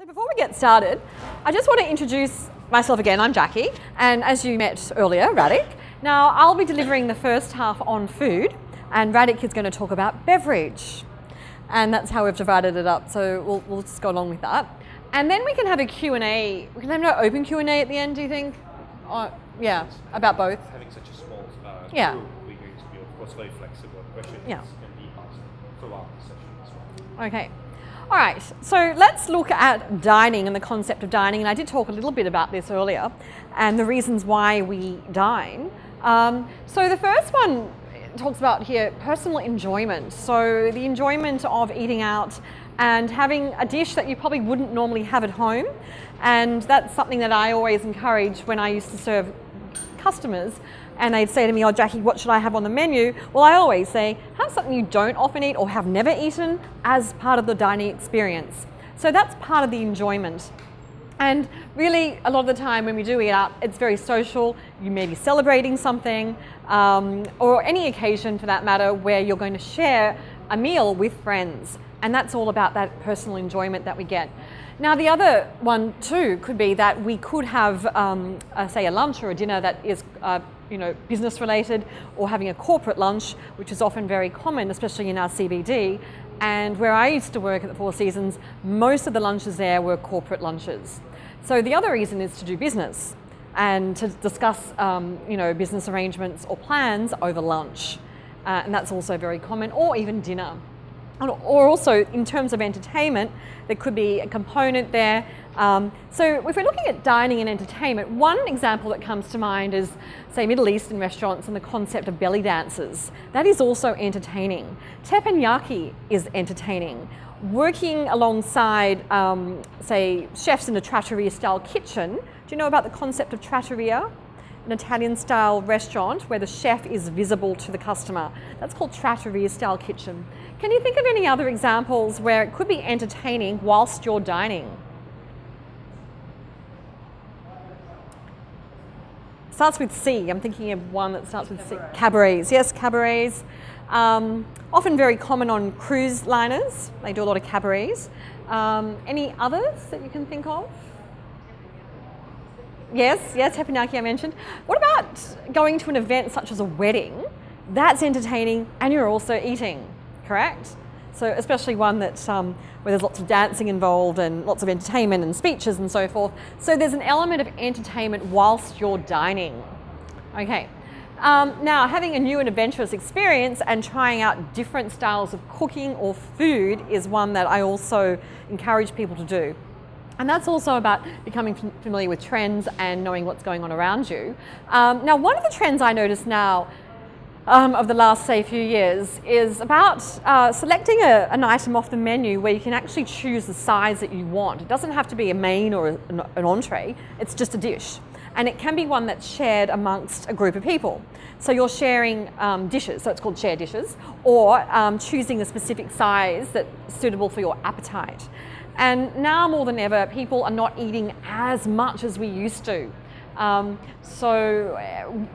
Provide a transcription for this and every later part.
Before we get started, I just want to introduce myself again. I'm Jacqui, and as you met earlier, Radek. Now, I'll be delivering the first half on food, and Radek is going to talk about beverage. And that's how we've divided it up, so we'll just go along with that. And then we can have a Q&A. We can have an open Q&A at the end, do you think? Yeah, about both. Having such a small group, we're going to be, of course, very flexible. Questions can be asked throughout the session as well. Okay. All right, so let's look at dining and the concept of dining. And I did talk a little bit about this earlier and the reasons why we dine. So the first one talks about here personal enjoyment. So the enjoyment of eating out and having a dish that you probably wouldn't normally have at home. And that's something that I always encourage when I used to serve customers. And they'd say to me, "Oh, Jacqui, what should I have on the menu?" Well, I always say, have something you don't often eat or have never eaten as part of the dining experience. So that's part of the enjoyment. And really, a lot of the time when we do eat out, it's very social. You may be celebrating something, or any occasion for that matter, where you're going to share a meal with friends. And that's all about that personal enjoyment that we get. Now, the other one too could be that we could have, say, a lunch or a dinner that is business related, or having a corporate lunch, which is often very common, especially in our CBD. And where I used to work at the Four Seasons, most of the lunches there were corporate lunches. So the other reason is to do business and to discuss business arrangements or plans over lunch. And that's also very common, or even dinner. Or also in terms of entertainment, there could be a component there. So if we're looking at dining and entertainment, one example that comes to mind is, say, Middle Eastern restaurants and the concept of belly dancers. That is also entertaining. Teppanyaki is entertaining. Working alongside, say, chefs in a trattoria style kitchen. Do you know about the concept of trattoria? An Italian style restaurant where the chef is visible to the customer. That's called trattoria style kitchen. Can you think of any other examples where it could be entertaining whilst you're dining? Starts with C. I'm thinking of one that starts with C. Cabarets. Yes, cabarets. Often very common on cruise liners. They do a lot of cabarets. Any others that you can think of? Yes, teppanyaki I mentioned. What about going to an event such as a wedding? That's entertaining and you're also eating, correct? So especially one that where there's lots of dancing involved and lots of entertainment and speeches and so forth. So there's an element of entertainment whilst you're dining. Okay. Now, having a new and adventurous experience and trying out different styles of cooking or food is one that I also encourage people to do. And that's also about becoming familiar with trends and knowing what's going on around you. Now, one of the trends I notice now of the last, say, few years is about selecting an item off the menu where you can actually choose the size that you want. It doesn't have to be a main or an entree, it's just a dish. And it can be one that's shared amongst a group of people. So you're sharing dishes, so it's called shared dishes, or choosing a specific size that's suitable for your appetite. And now more than ever, people are not eating as much as we used to.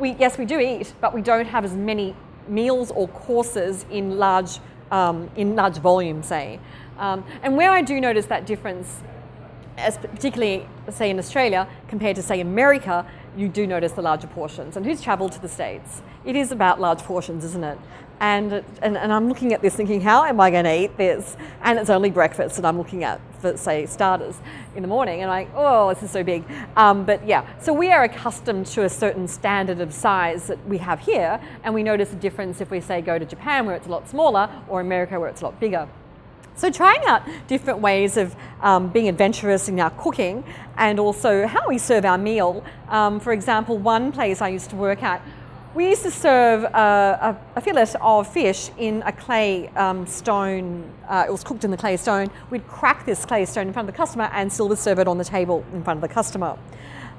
Yes, we do eat, but we don't have as many meals or courses in large volume, say. And where I do notice that difference, as particularly, say, in Australia, compared to, say, America, you do notice the larger portions. And who's travelled to the States? It is about large portions, isn't it? And I'm looking at this thinking, how am I going to eat this? And it's only breakfast, and I'm looking at, for, say, starters in the morning, and I'm like, oh, this is so big. But yeah, so we are accustomed to a certain standard of size that we have here, and we notice a difference if we, say, go to Japan where it's a lot smaller, or America where it's a lot bigger. So trying out different ways of being adventurous in our cooking, and also how we serve our meal. For example, one place I used to work at, we used to serve a fillet of fish in a clay stone. It was cooked in the clay stone. We'd crack this clay stone in front of the customer and silver serve it on the table in front of the customer.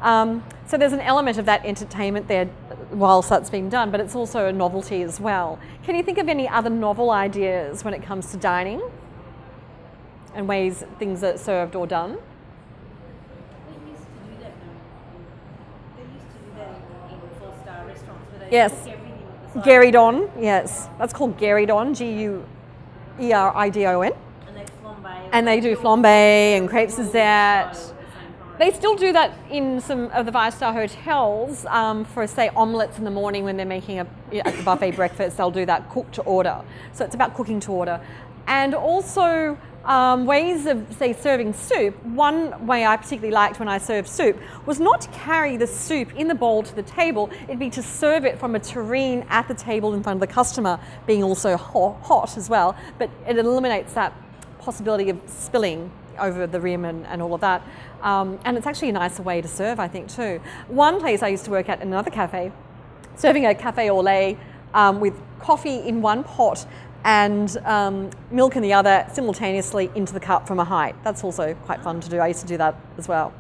So there's an element of that entertainment there whilst that's being done, but it's also a novelty as well. Can you think of any other novel ideas when it comes to dining and ways things are served or done? Yes, Gueridon, yes. That's called Gueridon, Gueridon. And they flambe And they do flambe and crepes dessert. They still do that in some of the 5-star hotels for, say, omelettes in the morning when they're making at the buffet breakfast. They'll do that cooked to order. So it's about cooking to order. And also ways of, say, serving soup. One way I particularly liked when I served soup was not to carry the soup in the bowl to the table. It'd be to serve it from a tureen at the table in front of the customer, being also hot as well. But it eliminates that possibility of spilling over the rim and all of that. And it's actually a nicer way to serve, I think, too. One place I used to work at in another cafe, serving a cafe au lait with coffee in one pot and milk in the other simultaneously into the cup from a height. That's also quite fun to do. I used to do that as well.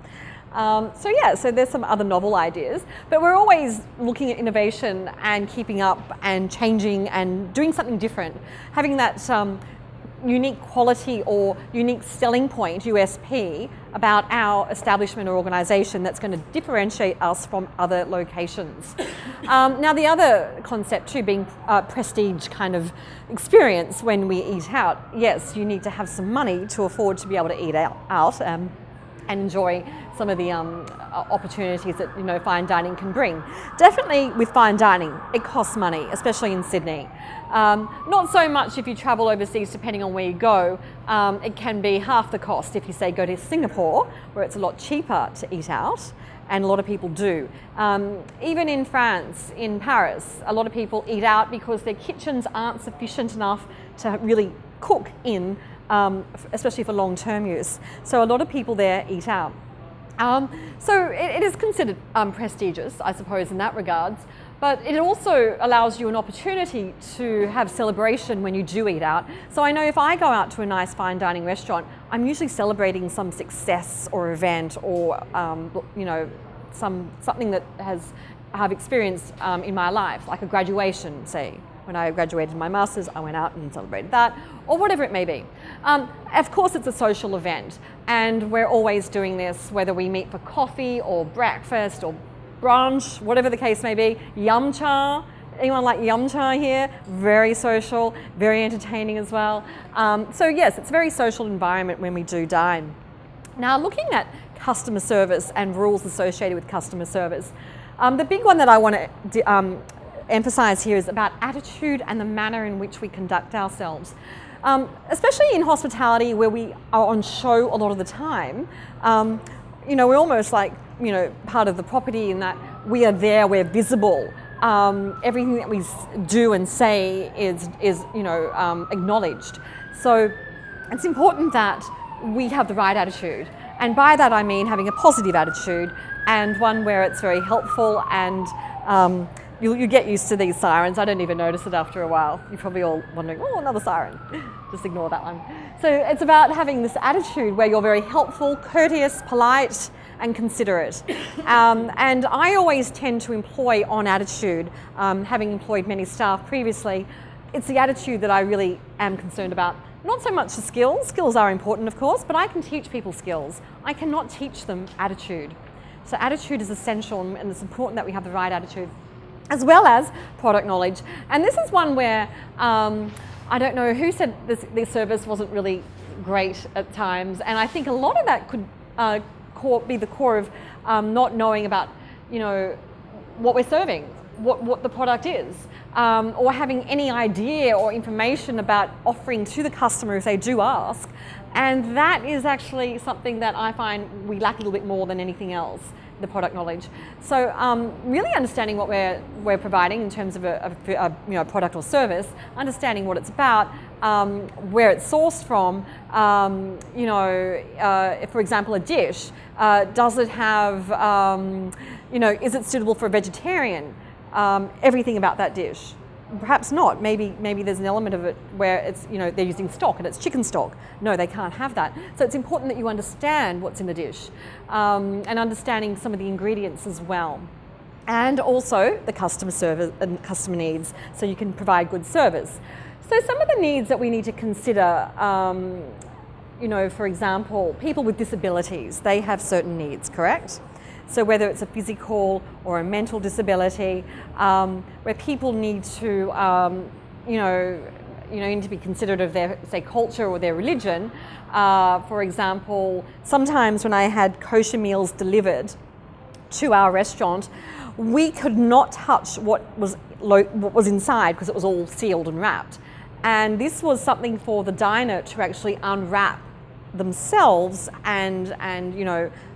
So there's some other novel ideas, but we're always looking at innovation and keeping up and changing and doing something different. Having that unique quality or unique selling point, USP, about our establishment or organisation that's going to differentiate us from other locations. Now the other concept too being prestige kind of experience when we eat out. Yes, you need to have some money to afford to be able to eat out and enjoy some of the opportunities that fine dining can bring. Definitely with fine dining, it costs money, especially in Sydney. Not so much if you travel overseas, depending on where you go. It can be half the cost if you say go to Singapore, where it's a lot cheaper to eat out, and a lot of people do. Even in France, in Paris, a lot of people eat out because their kitchens aren't sufficient enough to really cook in, especially for long-term use. So a lot of people there eat out. So it is considered prestigious, I suppose, in that regards, but it also allows you an opportunity to have celebration when you do eat out. So I know if I go out to a nice fine dining restaurant, I'm usually celebrating some success or event or something that I've experienced in my life, like a graduation, say. When I graduated my master's, I went out and celebrated that, or whatever it may be. Of course, it's a social event, and we're always doing this, whether we meet for coffee or breakfast or brunch, whatever the case may be. Yum cha. Anyone like yum cha here? Very social, very entertaining as well. So yes, it's a very social environment when we do dine. Now, looking at customer service and rules associated with customer service, the big one that I want to emphasize here is about attitude and the manner in which we conduct ourselves. Especially in hospitality, where we are on show a lot of the time, we're almost like, part of the property in that we are there, we're visible. Everything that we do and say is acknowledged. So it's important that we have the right attitude. And by that I mean having a positive attitude and one where it's very helpful and you get used to these sirens. I don't even notice it after a while. You're probably all wondering, oh, another siren. Just ignore that one. So it's about having this attitude where you're very helpful, courteous, polite, and considerate. And I always tend to employ on attitude, having employed many staff previously. It's the attitude that I really am concerned about. Not so much the skills. Skills are important, of course, but I can teach people skills. I cannot teach them attitude. So attitude is essential, and it's important that we have the right attitude, as well as product knowledge. And this is one where I don't know who said this service wasn't really great at times, and I think a lot of that could be the core of not knowing about what we're serving, what the product is, or having any idea or information about offering to the customer if they do ask. And that is actually something that I find we lack a little bit more than anything else, the product knowledge. So really understanding what we're providing in terms of a product or service, understanding what it's about, where it's sourced from, if, for example, a dish, does it have, is it suitable for a vegetarian? Everything about that dish. Perhaps not. Maybe there's an element of it where it's, they're using stock and it's chicken stock. No, they can't have that. So it's important that you understand what's in the dish and understanding some of the ingredients as well. And also the customer service and customer needs, so you can provide good service. So some of the needs that we need to consider, for example, people with disabilities, they have certain needs, correct? So whether it's a physical or a mental disability, where people need to, need to be considerate of their, say, culture or their religion. For example, sometimes when I had kosher meals delivered to our restaurant, we could not touch what was inside because it was all sealed and wrapped. And this was something for the diner to actually unwrap themselves and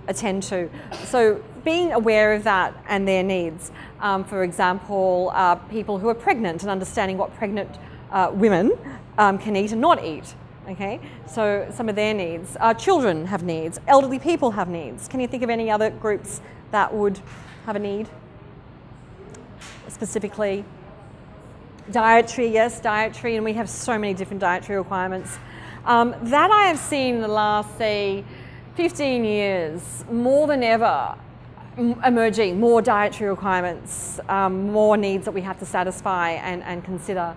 attend to. So being aware of that and their needs. For example, people who are pregnant and understanding what pregnant women can eat and not eat. Okay, so some of their needs. Children have needs. Elderly people have needs. Can you think of any other groups that would have a need? Specifically, dietary, yes, dietary, and we have so many different dietary requirements. That I have seen in the last, say, 15 years, more than ever, emerging more dietary requirements, more needs that we have to satisfy and consider.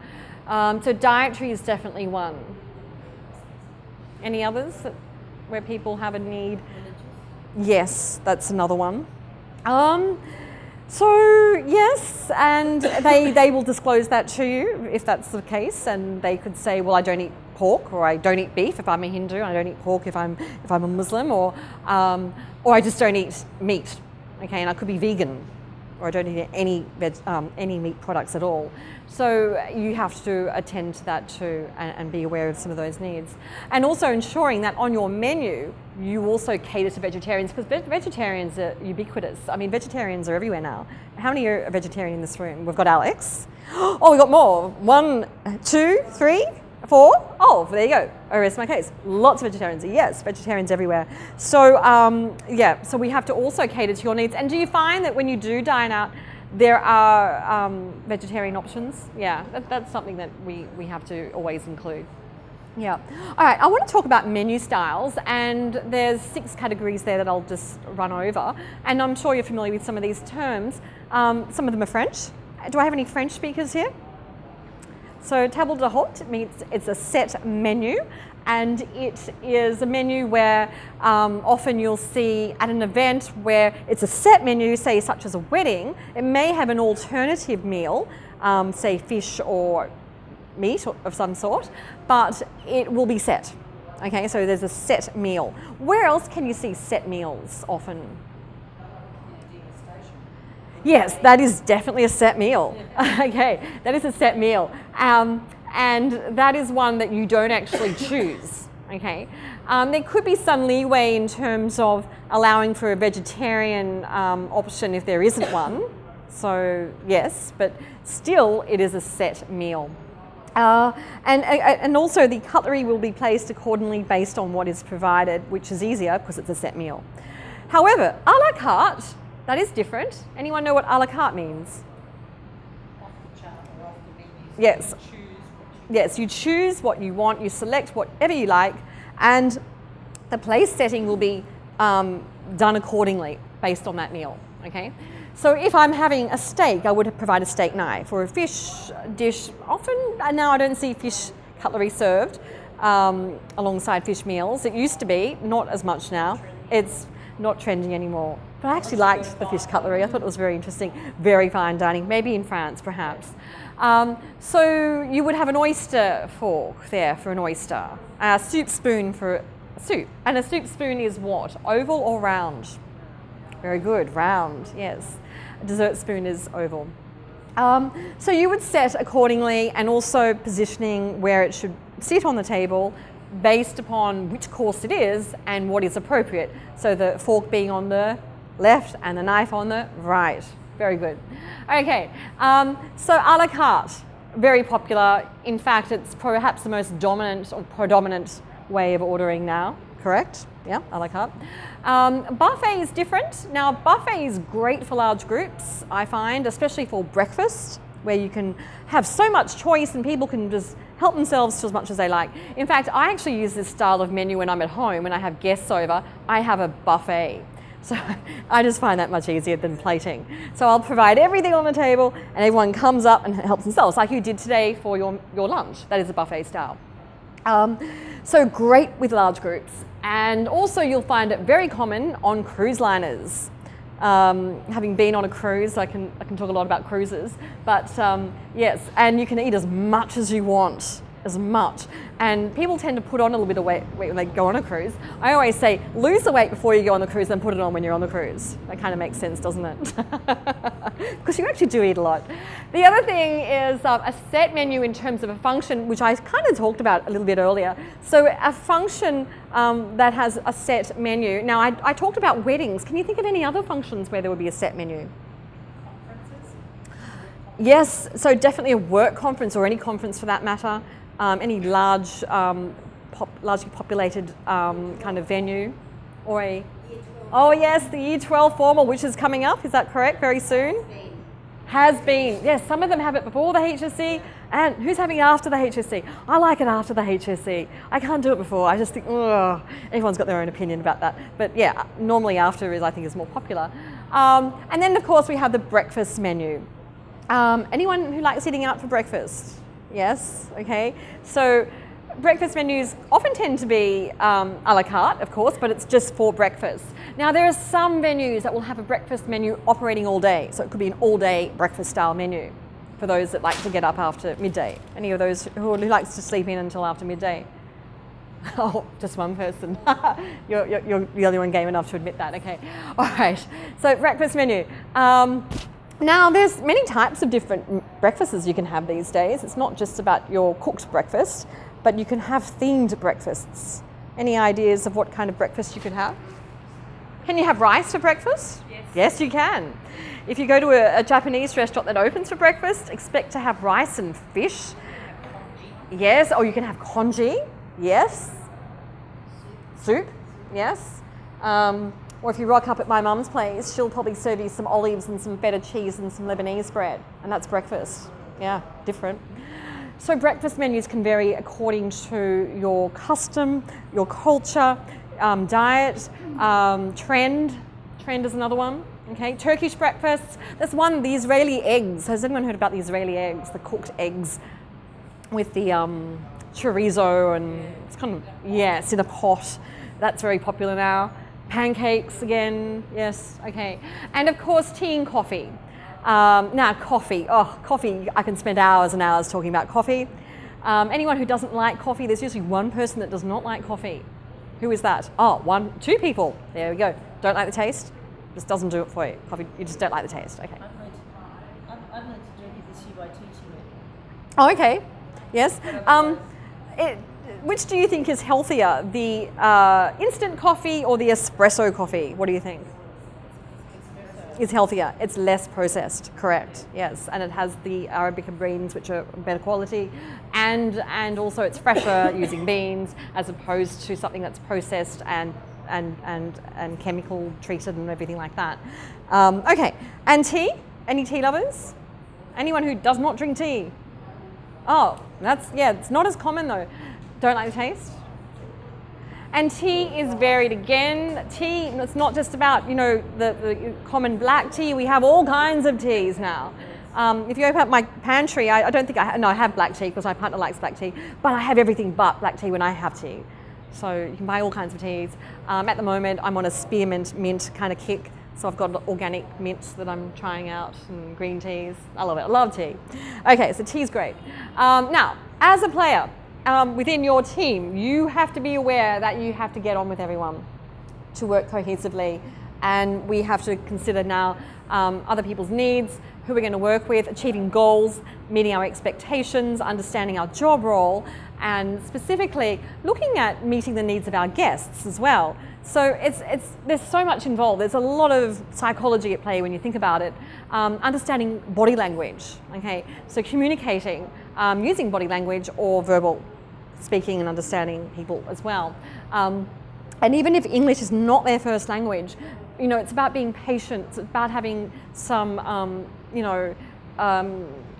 So dietary is definitely one. Any others where people have a need? Yes, that's another one. So yes, and they will disclose that to you if that's the case, and they could say, well, I don't eat pork, or I don't eat beef if I'm a Hindu, and I don't eat pork if I'm a Muslim, or I just don't eat meat, okay, and I could be vegan, or I don't eat any meat products at all. So you have to attend to that too and be aware of some of those needs. And also ensuring that on your menu, you also cater to vegetarians, because vegetarians are ubiquitous. I mean, vegetarians are everywhere now. How many are vegetarian in this room? We've got Alex. Oh, we got more. 1, 2, 3, 4. Oh, there you go. I rest my case. Lots of vegetarians. Yes, vegetarians everywhere. So yeah, so we have to also cater to your needs. And do you find that when you do dine out, there are vegetarian options? Yeah, that's something that we have to always include. Yeah. All right, I want to talk about menu styles, and there's 6 categories there that I'll just run over. And I'm sure you're familiar with some of these terms. Some of them are French. Do I have any French speakers here? So table d'hôte means it's a set menu, and it is a menu where often you'll see at an event where it's a set menu, say such as a wedding, it may have an alternative meal, say fish or meat of some sort, but it will be set. Okay, so there's a set meal. Where else can you see set meals often? Yes, that is definitely a set meal. Okay, that is a set meal. And that is one that you don't actually choose. Okay, there could be some leeway in terms of allowing for a vegetarian option if there isn't one. So yes, but still it is a set meal. And also the cutlery will be placed accordingly based on what is provided, which is easier because it's a set meal. However, a la carte, that is different. Anyone know what a la carte means? Off the chart or off the menu. Yes. Yes, you choose what you want, you select whatever you like, and the place setting will be done accordingly based on that meal, okay? So if I'm having a steak, I would provide a steak knife, or a fish dish. Often now I don't see fish cutlery served alongside fish meals. It used to be, not as much now. It's not trending anymore. But I actually liked the fish cutlery. I thought it was very interesting. Very fine dining, maybe in France perhaps. So you would have an oyster fork there for an oyster, a soup spoon for soup. And a soup spoon is what? Oval or round? Very good, round, yes. A dessert spoon is oval. So you would set accordingly, and also positioning where it should sit on the table based upon which course it is and what is appropriate. So the fork being on the left and the knife on the right. Very good. Okay, so a la carte, very popular. In fact, it's perhaps the most dominant or predominant way of ordering now, correct? Yeah, a la carte. Buffet is different. Now, buffet is great for large groups, I find, especially for breakfast, where you can have so much choice and people can just help themselves to as much as they like. In fact, I actually use this style of menu when I'm at home. When I have guests over, I have a buffet. So I just find that much easier than plating. So I'll provide everything on the table and everyone comes up and helps themselves, like you did today for your lunch. That is a buffet style. So great with large groups. And also you'll find it very common on cruise liners. Having been on a cruise, I can talk a lot about cruises, but yes, and you can eat as much as you want. as much. And people tend to put on a little bit of weight when they go on a cruise. I always say, lose the weight before you go on the cruise, then put it on when you're on the cruise. That kind of makes sense, doesn't it? Because you actually do eat a lot. The other thing is a set menu in terms of a function, which I kind of talked about a little bit earlier. So a function that has a set menu. Now, I talked about weddings. Can you think of any other functions where there would be a set menu? Conferences? Yes, so definitely a work conference or any conference for that matter. Any large, largely populated kind of venue, or a, oh yes, the Year 12 formal, which is coming up, is that correct, very soon? Has been, yes, some of them have it before the HSC, and who's having it after the HSC? I like it after the HSC. I can't do it before, I just think, ugh, everyone's got their own opinion about that. But yeah, normally after I think is more popular. And then of course we have the breakfast menu. Anyone who likes eating out for breakfast? Yes, okay. So breakfast menus often tend to be a la carte, of course, but it's just for breakfast. Now there are some venues that will have a breakfast menu operating all day. So it could be an all-day breakfast style menu for those that like to get up after midday. Any of those who likes to sleep in until after midday? Oh, just one person. You're the only one game enough to admit that, okay. All right, so breakfast menu. Now, there's many types of different breakfasts you can have these days. It's not just about your cooked breakfast, but you can have themed breakfasts. Any ideas of what kind of breakfast you could have? Can you have rice for breakfast? Yes. Yes, you can. If you go to a Japanese restaurant that opens for breakfast, expect to have rice and fish. Yes, or you can have congee. Yes. Soup. Yes. Or if you rock up at my mum's place, she'll probably serve you some olives and some feta cheese and some Lebanese bread. And that's breakfast. Yeah, different. So breakfast menus can vary according to your custom, your culture, diet, trend. Trend is another one. Okay, Turkish breakfasts. There's one, the Israeli eggs. Has anyone heard about the Israeli eggs, the cooked eggs with the chorizo and it's kind of, yeah, it's in a pot. That's very popular now. Pancakes again, yes, okay. And of course, tea and coffee. Now, coffee, I can spend hours and hours talking about coffee. Anyone who doesn't like coffee, there's usually one person that does not like coffee. Who is that? Oh, two people. There we go. Don't like the taste? Just doesn't do it for you. Coffee, you just don't like the taste, okay. I've learned to drink it this year by teaching it. Oh, okay, yes. Which do you think is healthier, the instant coffee or the espresso coffee? What do you think? It's healthier. It's less processed, correct, yes. And it has the Arabica beans, which are better quality, and also it's fresher using beans as opposed to something that's processed and chemical treated and everything like that. Okay, and tea? Any tea lovers? Anyone who does not drink tea? Oh, it's not as common though. Don't like the taste? And tea is varied again. Tea, it's not just about, the common black tea. We have all kinds of teas now. If you open up my pantry, I don't think I have black tea because my partner likes black tea, but I have everything but black tea when I have tea. So you can buy all kinds of teas. At the moment, I'm on a spearmint mint kind of kick. So I've got organic mints that I'm trying out and green teas. I love it, I love tea. Okay, so tea's great. Now, as a player, within your team, you have to be aware that you have to get on with everyone to work cohesively, and we have to consider now other people's needs, who we're going to work with, achieving goals, meeting our expectations, understanding our job role, and specifically looking at meeting the needs of our guests as well. So there's so much involved. There's a lot of psychology at play when you think about it. Understanding body language, okay? So communicating using body language or verbal speaking and understanding people as well. And even if English is not their first language, it's about being patient. It's about having some,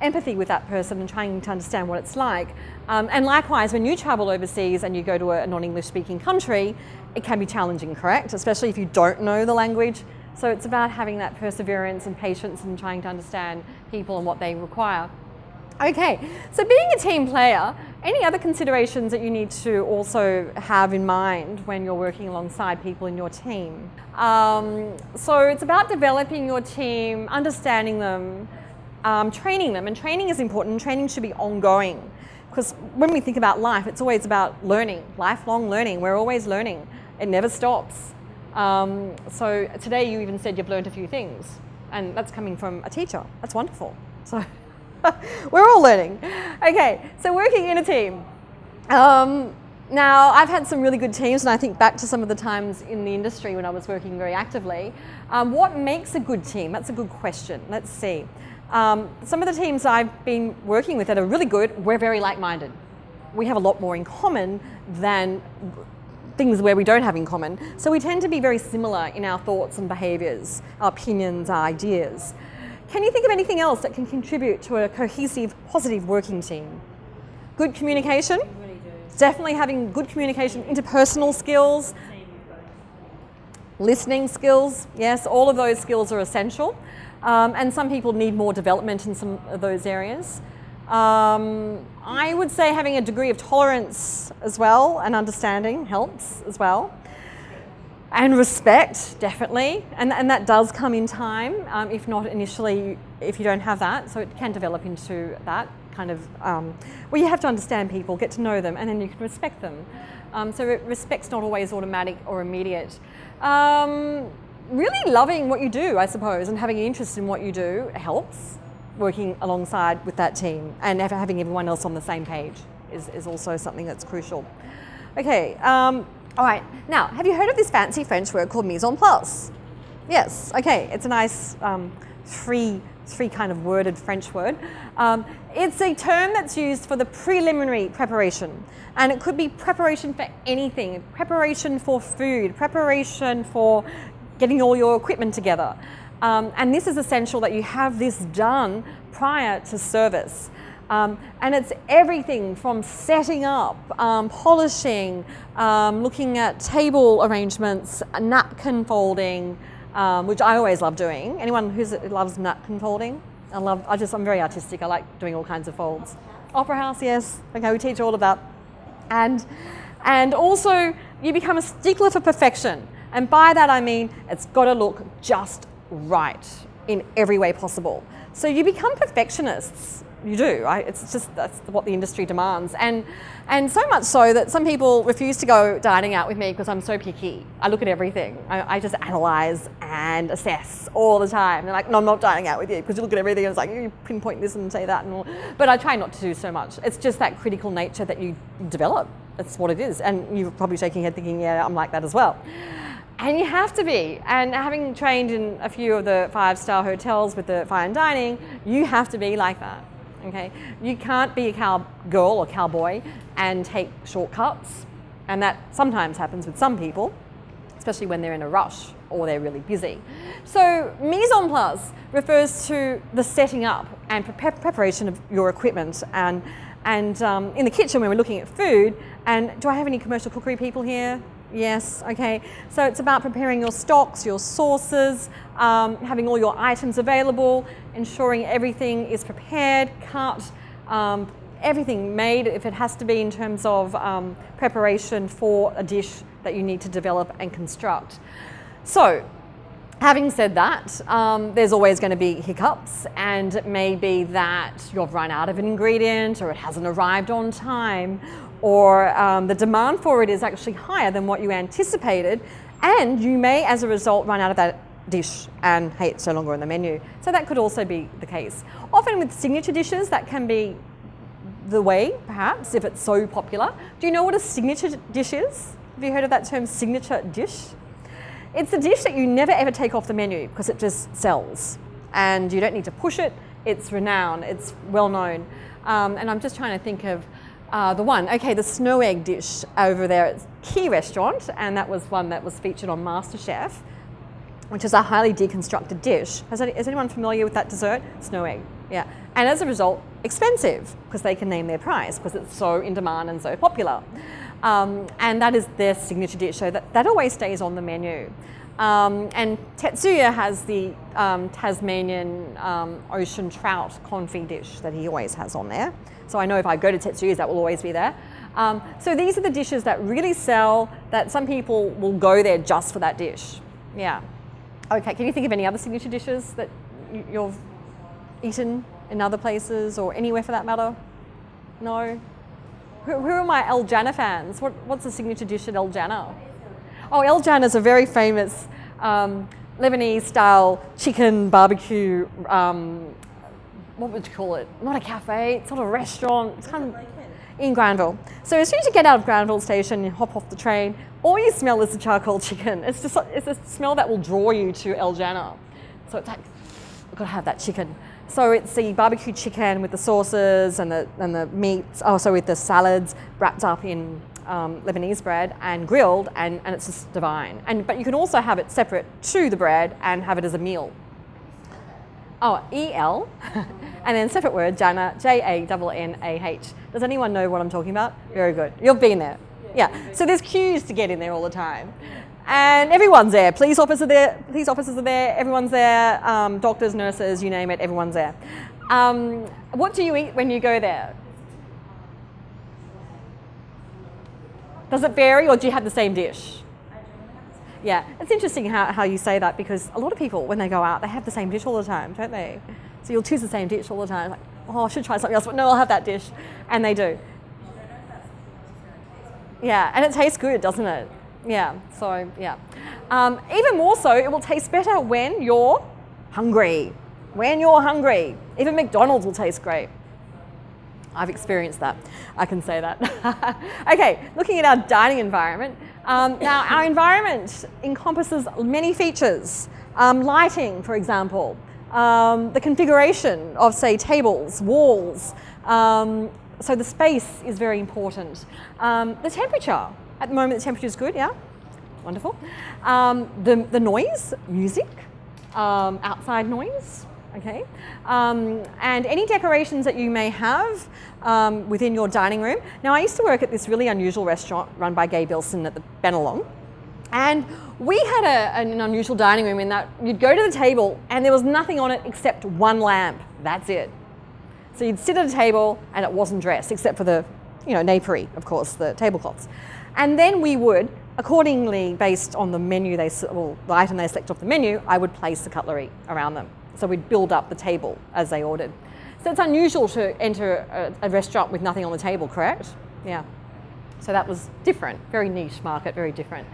empathy with that person and trying to understand what it's like. And likewise, when you travel overseas and you go to a non-English speaking country, it can be challenging, correct? Especially if you don't know the language. So it's about having that perseverance and patience and trying to understand people and what they require. Okay, so being a team player, any other considerations that you need to also have in mind when you're working alongside people in your team? So it's about developing your team, understanding them, training them, and training is important. Training should be ongoing. Because when we think about life, it's always about learning, lifelong learning. We're always learning. It never stops. So today you even said you've learned a few things, and that's coming from a teacher. That's wonderful. So we're all learning. Okay, so working in a team. Now, I've had some really good teams, and I think back to some of the times in the industry when I was working very actively. What makes a good team? That's a good question. Let's see. Some of the teams I've been working with that are really good, we're very like-minded. We have a lot more in common than things where we don't have in common. So we tend to be very similar in our thoughts and behaviours, our opinions, our ideas. Can you think of anything else that can contribute to a cohesive, positive working team? Good communication? Definitely having good communication, interpersonal skills, listening skills. Yes, all of those skills are essential. And some people need more development in some of those areas. I would say having a degree of tolerance as well and understanding helps as well. And respect, definitely. And that does come in time, if not initially, if you don't have that. So it can develop into that kind of, where you have to understand people, get to know them, and then you can respect them. So respect's not always automatic or immediate. Really loving what you do, I suppose, and having an interest in what you do helps. Working alongside with that team and having everyone else on the same page is also something that's crucial. Okay, all right. Now, have you heard of this fancy French word called mise en place? Yes, okay. It's a nice three kind of worded French word. It's a term that's used for the preliminary preparation, and it could be preparation for anything, preparation for food, preparation for getting all your equipment together. And this is essential that you have this done prior to service. And it's everything from setting up, polishing, looking at table arrangements, napkin folding, which I always love doing. Anyone who loves napkin folding? I'm very artistic. I like doing all kinds of folds. Opera house, yes. Okay, we teach all of that. And also you become a stickler for perfection. And by that I mean it's got to look just right in every way possible. So you become perfectionists. You do, right? It's just, that's what the industry demands. And so much so that some people refuse to go dining out with me because I'm so picky. I look at everything. I just analyse and assess all the time. They're like, no, I'm not dining out with you because you look at everything and it's like, you pinpoint this and say that and all. But I try not to do so much. It's just that critical nature that you develop. That's what it is. And you're probably shaking your head thinking, yeah, I'm like that as well. And you have to be. And having trained in a few of the 5-star hotels with the fine dining, you have to be like that. Okay, you can't be a cowgirl or cowboy and take shortcuts, and that sometimes happens with some people, especially when they're in a rush or they're really busy. So mise en place refers to the setting up and preparation of your equipment, and in the kitchen when we're looking at food. And do I have any commercial cookery people here? Yes, okay. So it's about preparing your stocks, your sauces, having all your items available, ensuring everything is prepared, cut, everything made if it has to be in terms of preparation for a dish that you need to develop and construct. So, having said that, there's always going to be hiccups, and it may be that you've run out of an ingredient or it hasn't arrived on time, or the demand for it is actually higher than what you anticipated, and you may, as a result, run out of that dish and, hey, it's no longer on the menu. So that could also be the case. Often with signature dishes, that can be the way, perhaps, if it's so popular. Do you know what a signature dish is? Have you heard of that term, signature dish? It's a dish that you never ever take off the menu because it just sells, and you don't need to push it. It's renowned, it's well known. And I'm just trying to think of the snow egg dish over there at Key Restaurant, and that was one that was featured on MasterChef, which is a highly deconstructed dish. Is anyone familiar with that dessert? Snow egg, yeah. And as a result, expensive, because they can name their price because it's so in demand and so popular. And that is their signature dish, so that always stays on the menu. And Tetsuya has the Tasmanian ocean trout confit dish that he always has on there. So I know if I go to Tetsuya's, that will always be there. So these are the dishes that really sell, that some people will go there just for that dish. Yeah. Okay, can you think of any other signature dishes that you've eaten in other places or anywhere for that matter? No? Who are my El Jannah fans? What's the signature dish at El Jannah? Oh, El Jannah is a very famous Lebanese style chicken barbecue, what would you call it? Not a cafe, it's not a restaurant, it's kind of in Granville. So as soon as you get out of Granville station, you hop off the train, all you smell is the charcoal chicken. It's a smell that will draw you to El Jannah. So it's like, I've got to have that chicken. So it's the barbecue chicken with the sauces and the meats, also with the salads wrapped up in Lebanese bread and grilled, and it's just divine. But you can also have it separate to the bread and have it as a meal. Oh, E-L, and then separate word, Jannah, Jannah. Does anyone know what I'm talking about? Very good. You've been there. Yeah. So there's queues to get in there all the time. And everyone's there. Police officers are there. Everyone's there. Doctors, nurses, you name it, everyone's there. What do you eat when you go there? Does it vary, or do you have the same dish? Yeah, it's interesting how you say that, because a lot of people, when they go out, they have the same dish all the time, don't they? So you'll choose the same dish all the time. Like, oh, I should try something else, but no, I'll have that dish. And they do. Yeah, and it tastes good, doesn't it? Yeah, so yeah. Even more so, it will taste better when you're hungry. When you're hungry. Even McDonald's will taste great. I've experienced that. I can say that. Okay, looking at our dining environment. Now, our environment encompasses many features. Lighting, for example. The configuration of, say, tables, walls. So the space is very important. The temperature. At the moment, the temperature is good, yeah? Wonderful. The noise, music, outside noise. Okay, and any decorations that you may have within your dining room. Now, I used to work at this really unusual restaurant run by Gay Balsan at the Bennelong, and we had an unusual dining room in that you'd go to the table and there was nothing on it except one lamp. That's it. So you'd sit at a table and it wasn't dressed except for the, napery, of course, the tablecloths. And then we would, accordingly, based on the menu the item they select off the menu, I would place the cutlery around them. So we'd build up the table as they ordered. So it's unusual to enter a restaurant with nothing on the table, correct? Yeah. So that was different, very niche market, very different.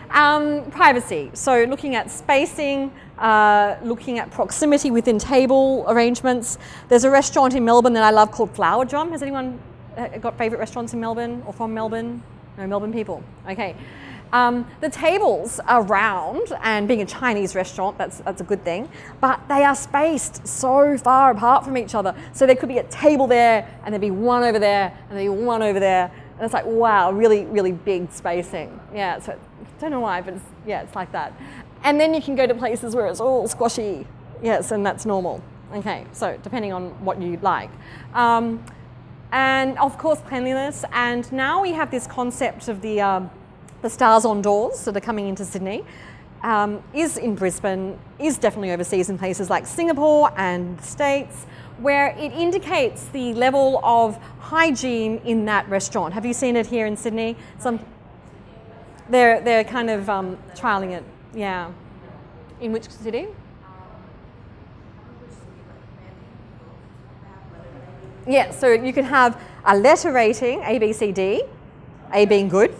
Privacy, so looking at spacing, looking at proximity within table arrangements. There's a restaurant in Melbourne that I love called Flower Drum. Has anyone got favourite restaurants in Melbourne or from Melbourne? No, Melbourne people. Okay. The tables are round, and being a Chinese restaurant, that's a good thing, but they are spaced so far apart from each other. So there could be a table there, and there'd be one over there, and there'd be one over there, and it's like, wow, really, really big spacing. Yeah, so I don't know why, but it's like that. And then you can go to places where it's all squashy. Yes, and that's normal. Okay, so depending on what you like. And of course, cleanliness. And now we have this concept of the stars on doors that are coming into Sydney, is in Brisbane, is definitely overseas in places like Singapore and the States, where it indicates the level of hygiene in that restaurant. Have you seen it here in Sydney? They're kind of trialling it, yeah. In which city? Yeah, so you can have a letter rating, A, B, C, D, A being good.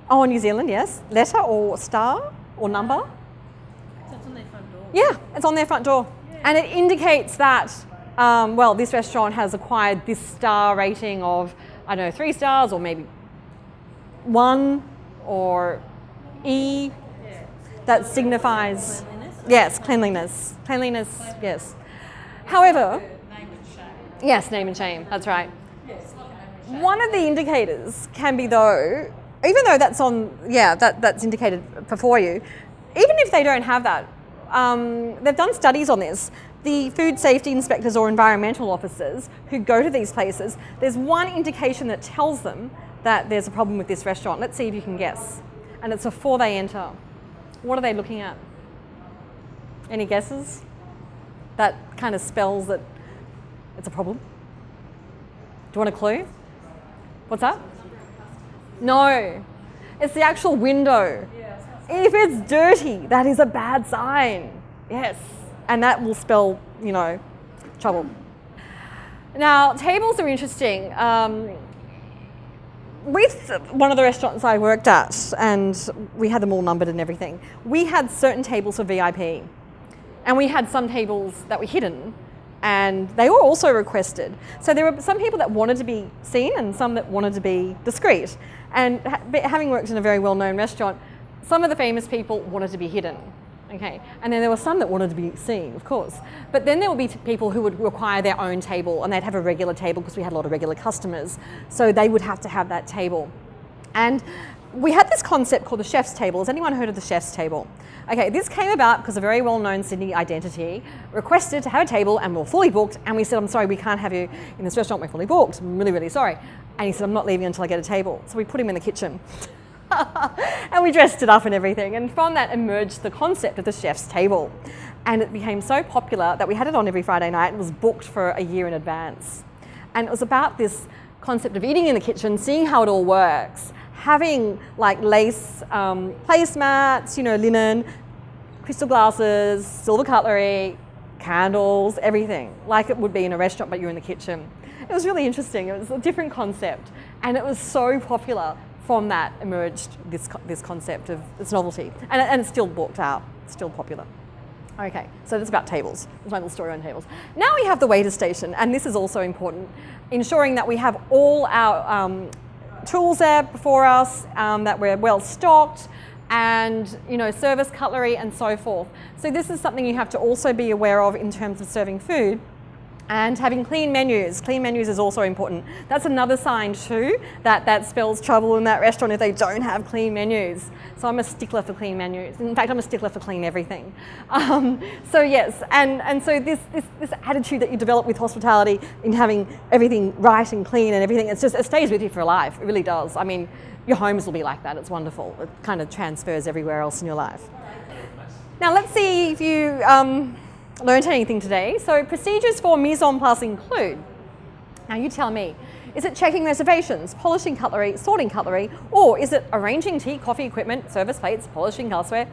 Oh, New Zealand, yes. Letter or star or number. So it's on their front door. Yeah, it's on their front door. Yeah. And it indicates that, this restaurant has acquired this star rating of, 3 stars or maybe 1 or E. Yeah. That signifies, cleanliness. Cleanliness, yes. However, yes, name and shame, that's right. Yes. One of the indicators can be though, even though that's that's indicated before you, even if they don't have that, they've done studies on this. The food safety inspectors or environmental officers who go to these places, there's one indication that tells them that there's a problem with this restaurant. Let's see if you can guess. And it's before they enter. What are they looking at? Any guesses? That kind of spells that it's a problem. Do you want a clue? What's that? No, it's the actual window. If it's dirty, that is a bad sign. Yes, and that will spell, trouble. Now, tables are interesting. with one of the restaurants I worked at, and we had them all numbered and everything, we had certain tables for VIP, and we had some tables that were hidden, and they were also requested. So there were some people that wanted to be seen and some that wanted to be discreet. And having worked in a very well-known restaurant, some of the famous people wanted to be hidden. Okay, and then there were some that wanted to be seen, of course. But then there would be people who would require their own table, and they'd have a regular table because we had a lot of regular customers. So they would have to have that table. And we had this concept called the chef's table. Has anyone heard of the chef's table? Okay, this came about because a very well-known Sydney identity requested to have a table and we were fully booked, and we said, I'm sorry, we can't have you in this restaurant, we're fully booked. I'm really, really sorry. And he said, I'm not leaving until I get a table. So we put him in the kitchen. And we dressed it up and everything, and from that emerged the concept of the chef's table, and it became so popular that we had it on every Friday night and was booked for a year in advance. And it was about this concept of eating in the kitchen, seeing how it all works, having like lace placemats, linen, crystal glasses, silver cutlery, candles, everything, like it would be in a restaurant but you're in the kitchen. It was really interesting. It was a different concept, and it was so popular. From that emerged this concept of this novelty, and it's still booked out, still popular. Okay, so that's about tables. That's my little story on tables. Now we have the waiter station, and this is also important, ensuring that we have all our tools there before us, that we're well stocked, and service cutlery and so forth. So this is something you have to also be aware of in terms of serving food. And having clean menus. Clean menus is also important. That's another sign too, that spells trouble in that restaurant if they don't have clean menus. So I'm a stickler for clean menus. In fact, I'm a stickler for clean everything. So yes, and so this attitude that you develop with hospitality in having everything right and clean and everything, it stays with you for life. It really does. I mean, your homes will be like that. It's wonderful. It kind of transfers everywhere else in your life. Now let's see if you learned anything today. So procedures for mise en place include, now you tell me, is it checking reservations, polishing cutlery, sorting cutlery, or is it arranging tea, coffee equipment, service plates, polishing glassware,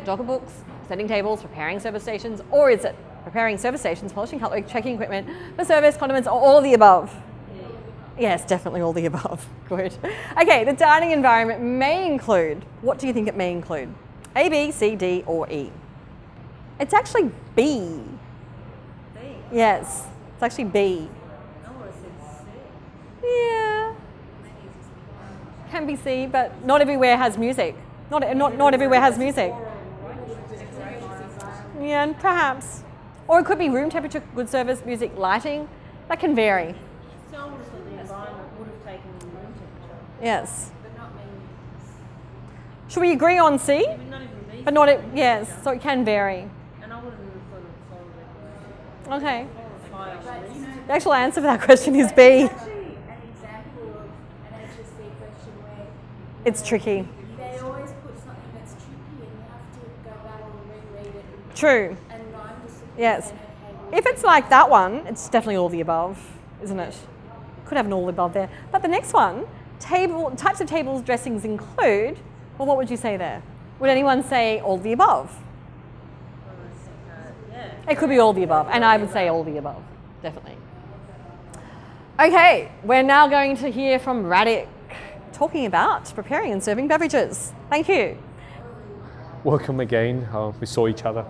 docket books, setting tables, preparing service stations, or is it preparing service stations, polishing cutlery, checking equipment for service, condiments, or all of the above? Yes, definitely all the above. Good. Okay, the dining environment may include, what do you think it may include? A, B, C, D, or E? It's actually B. B? Yes, it's actually B. No, I said C. Yeah. Can be C, but not everywhere has music. Not everywhere has music. Yeah, and perhaps. Or it could be room temperature, good service, music, lighting. That can vary. So I would have thought the environment would have taken room temperature. Yes. But not menus. Should we agree on C? Even not even me. But not it, yes, so it can vary. And I would have thought of floral Okay. fire at least. The actual answer for that question is B. Actually, an example of an HSC question where It's tricky. they always put something that's tricky and you have to go back and reread it True. and rhyme the sequence. Yes. And, okay, If it's like that one, it's definitely all the above, isn't it? Could have an all the above there. But the next one, types of tables dressings include, well, what would you say there? Would anyone say all the above? Yeah. It could be all the above, and I would say all the above, definitely. Okay, we're now going to hear from Radek talking about preparing and serving beverages. Thank you. Welcome again. We saw each other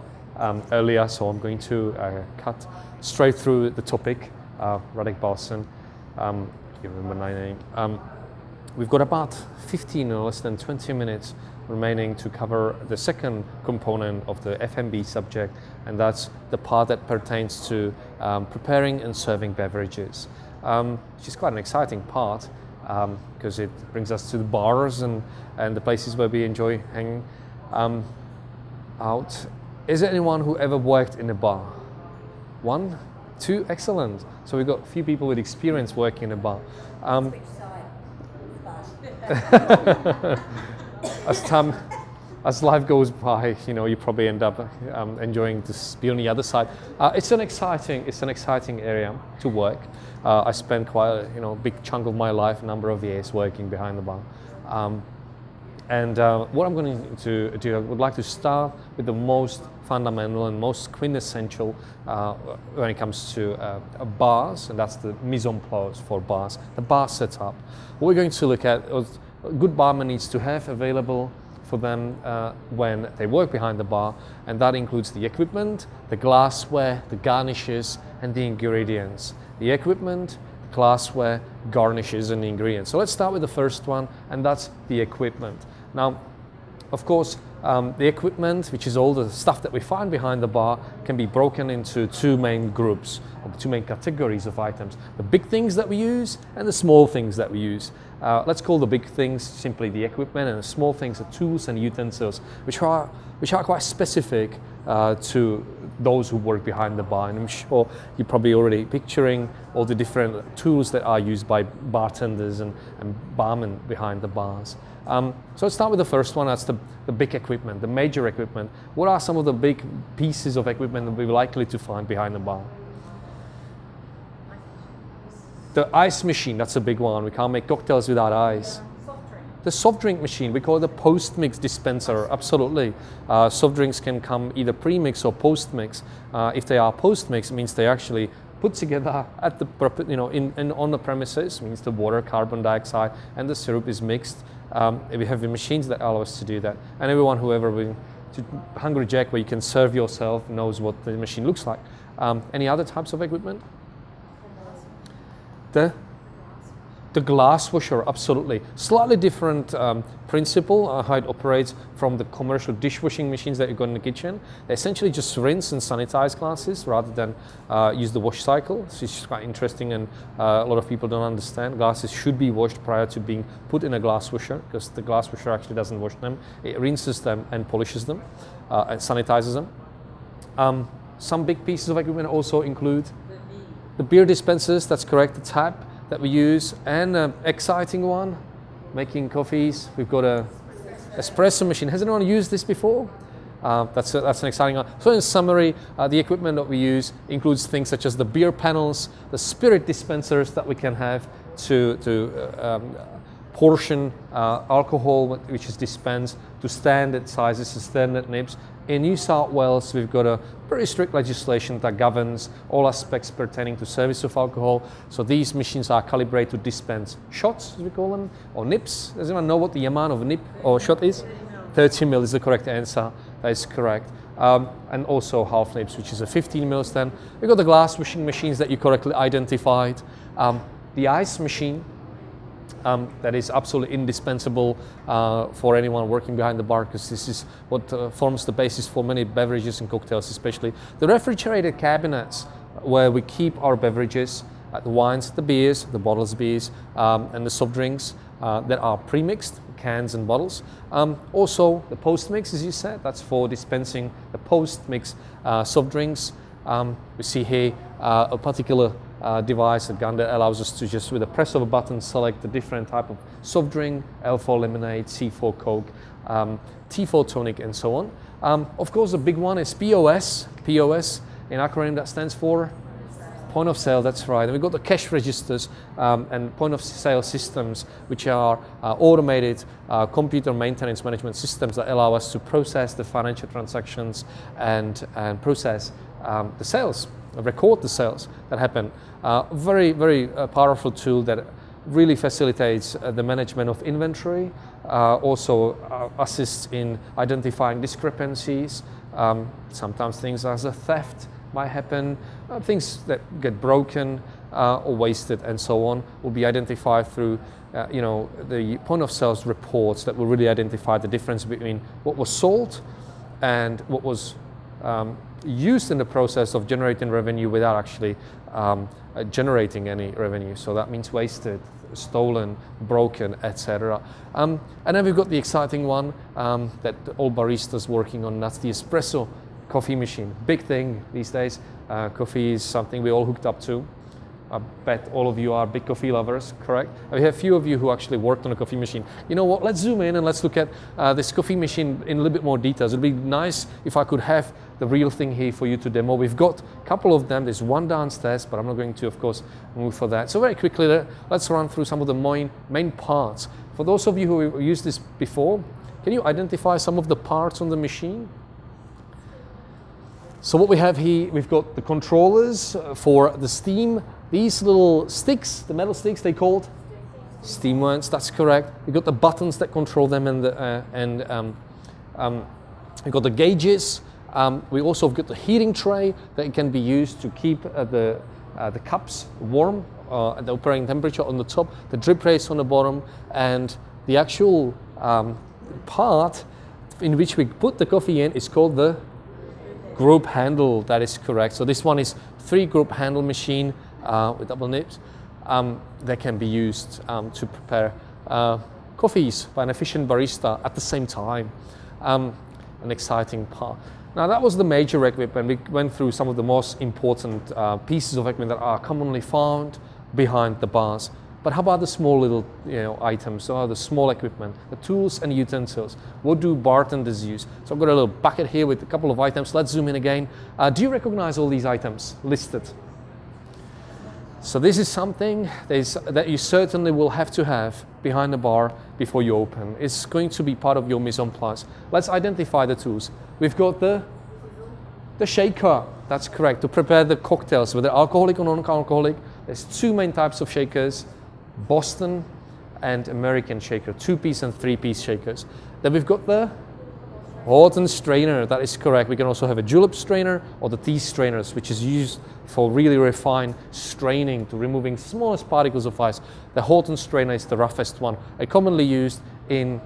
earlier, so I'm going to cut straight through the topic. Radek Balsan, you remember my name. We've got about 15 or less than 20 minutes remaining to cover the second component of the F&B subject, and that's the part that pertains to preparing and serving beverages, which is quite an exciting part because it brings us to the bars and the places where we enjoy hanging out. Is there anyone who ever worked in a bar? One? Two? Excellent. So we've got a few people with experience working in a bar. As life goes by, you probably end up enjoying to be on the other side. It's an exciting area to work. I spent quite a big chunk of my life, a number of years working behind the bar. And what I'm going to do, I would like to start with the most fundamental and most quintessential when it comes to bars, and that's the mise en place for bars, the bar setup. What we're going to look at is a good barman needs to have available for them when they work behind the bar, and that includes the equipment, the glassware, the garnishes, and the ingredients. The equipment, glassware, garnishes, and ingredients. So let's start with the first one, and that's the equipment. Now, of course, the equipment, which is all the stuff that we find behind the bar, can be broken into two main groups, or two main categories of items. The big things that we use and the small things that we use. Let's call the big things simply the equipment, and the small things are tools and utensils, which are quite specific to those who work behind the bar. And I'm sure you're probably already picturing all the different tools that are used by bartenders and barmen behind the bars. So let's start with the first one. That's the big equipment, the major equipment. What are some of the big pieces of equipment that we're likely to find behind the bar? The ice machine, that's a big one. We can't make cocktails without ice. The soft drink machine, we call it the post-mix dispenser, absolutely. Soft drinks can come either pre-mix or post-mix. If they are post-mix, it means they actually put together at the on the premises, means the water, carbon dioxide, and the syrup is mixed. We have the machines that allow us to do that. And everyone who ever been to Hungry Jack, where you can serve yourself, knows what the machine looks like. Any other types of equipment? The glass washer, absolutely. Slightly different principle, how it operates from the commercial dishwashing machines that you got in the kitchen. They essentially just rinse and sanitize glasses rather than use the wash cycle. So it's quite interesting, and a lot of people don't understand. Glasses should be washed prior to being put in a glass washer, because the glass washer actually doesn't wash them. It rinses them and polishes them and sanitizes them. Some big pieces of equipment also include the beer dispensers, that's correct, the tap that we use, and an exciting one, making coffees. We've got a espresso machine. Has anyone used this before? That's an exciting one. So in summary, the equipment that we use includes things such as the beer panels, the spirit dispensers that we can have to portion alcohol, which is dispensed to standard sizes and standard nibs. In New South Wales, we've got a very strict legislation that governs all aspects pertaining to service of alcohol. So these machines are calibrated to dispense shots, as we call them, or nips. Does anyone know what the amount of a nip or shot is? 30 ml is the correct answer. That is correct. And also half nips, which is a 15 ml then. We've got the glass washing machines that you correctly identified. The ice machine, that is absolutely indispensable for anyone working behind the bar, because this is what forms the basis for many beverages and cocktails especially. The refrigerated cabinets where we keep our beverages, the wines, the beers, the bottles of beers, and the soft drinks that are pre-mixed, cans and bottles. Also the post-mix, as you said, that's for dispensing the post-mix soft drinks. We see here a particular device, a gun that allows us to just with a press of a button select the different type of soft drink, L4 lemonade, C4 Coke, T4 tonic, and so on. Of course, the big one is POS. POS, in acronym, that stands for point of sale. That's right. And we've got the cash registers and point of sale systems, which are automated computer maintenance management systems that allow us to process the financial transactions and process the sales, record the sales that happen. Very, very powerful tool that really facilitates the management of inventory, also assists in identifying discrepancies. Sometimes things as a theft might happen, things that get broken or wasted and so on will be identified through the point of sales reports that will really identify the difference between what was sold and what was used in the process of generating revenue without actually generating any revenue. So that means wasted, stolen, broken, etc. And then we've got the exciting one that all baristas working on. That's the espresso coffee machine. Big thing these days. Coffee is something we all hooked up to. I bet all of you are big coffee lovers, correct? We have a few of you who actually worked on a coffee machine. You know what, let's zoom in and let's look at this coffee machine in a little bit more details. It'd be nice if I could have the real thing here for you to demo. We've got a couple of them. There's one downstairs, but I'm not going to, of course, move for that. So very quickly, let's run through some of the main parts. For those of you who used this before, Can you identify some of the parts on the machine? So what we have here, we've got the controllers for the steam. These little sticks, the metal sticks, they called steam vents. That's correct. We've got the buttons that control them, and we've got the gauges. We also have got the heating tray that can be used to keep the cups warm at the operating temperature on the top. The drip race on the bottom, and the actual part in which we put the coffee in is called the group handle. That is correct. So this one is 3 group handle machine with double nibs that can be used to prepare coffees by an efficient barista at the same time. An exciting part. Now that was the major equipment. We went through some of the most important pieces of equipment that are commonly found behind the bars. But how about the small little items, the small equipment, the tools and utensils? What do bartenders use? So I've got a little bucket here with a couple of items. Let's zoom in again. Do you recognize all these items listed? So this is something that you certainly will have to have behind the bar before you open. It's going to be part of your mise en place. Let's identify the tools. We've got the shaker. That's correct, to prepare the cocktails, whether alcoholic or non-alcoholic. There's 2 main types of shakers. Boston and American shaker, 2-piece and 3-piece shakers. Then we've got the Horton strainer. That is correct. We can also have a julep strainer or the tea strainers, which is used for really refined straining to removing smallest particles of ice. The Horton strainer is the roughest one, commonly used in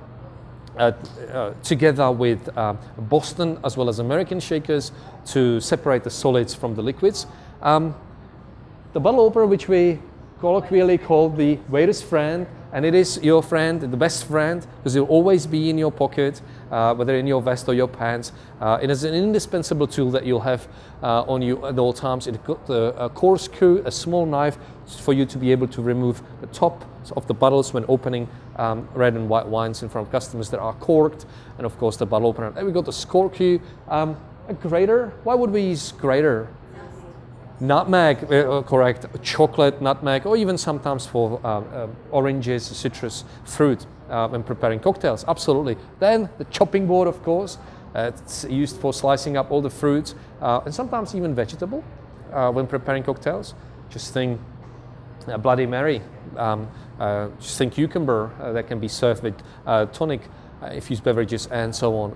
together with Boston as well as American shakers to separate the solids from the liquids. The bottle opener, which we colloquially called the waiter's friend, and it is your friend, the best friend, because it will always be in your pocket, whether in your vest or your pants. It is an indispensable tool that you'll have on you at all times. It's got a corkscrew, a small knife for you to be able to remove the top of the bottles when opening red and white wines in front of customers that are corked, and of course the bottle opener. Then we got the scorcue, a grater. Why would we use grater? Nutmeg, correct, chocolate, nutmeg, or even sometimes for oranges, citrus, fruit when preparing cocktails, absolutely. Then the chopping board, of course, it's used for slicing up all the fruits and sometimes even vegetable when preparing cocktails. Just think Bloody Mary, just think cucumber that can be served with tonic, infused beverages, and so on.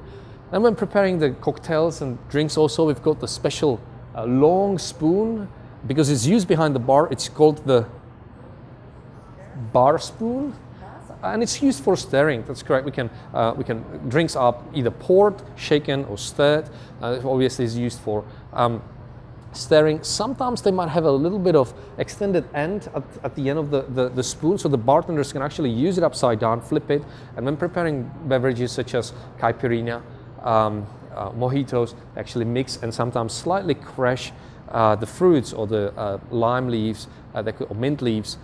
And when preparing the cocktails and drinks also, we've got the special long spoon, because it's used behind the bar. It's called the bar spoon, and it's used for stirring. That's correct. We can drinks are either poured, shaken, or stirred. Obviously, it's used for stirring. Sometimes they might have a little bit of extended end at the end of the spoon, so the bartenders can actually use it upside down, flip it, and when preparing beverages such as caipirinha, mojitos, actually mix and sometimes slightly crush the fruits or the lime leaves or mint leaves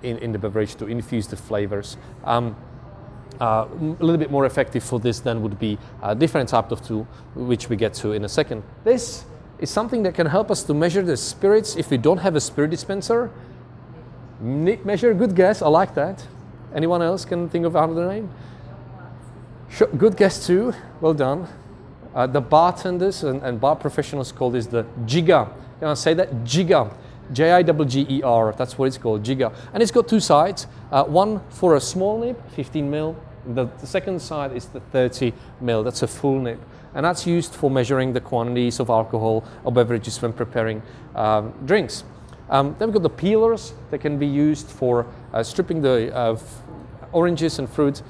in the beverage to infuse the flavors. A little bit more effective for this then would be a different type of tool, which we get to in a second. This is something that can help us to measure the spirits if we don't have a spirit dispenser. Measure, good guess, I like that. Anyone else can think of another name? Sure, good guess too, well done. The bartenders and bar professionals call this the jigger. Can I say that? Jigger. Jigger, that's what it's called, jigger. And it's got 2 sides. One for a small nib, 15 mil. The second side is the 30 mil, that's a full nib. And that's used for measuring the quantities of alcohol or beverages when preparing drinks. Then we've got the peelers that can be used for stripping the oranges and fruit.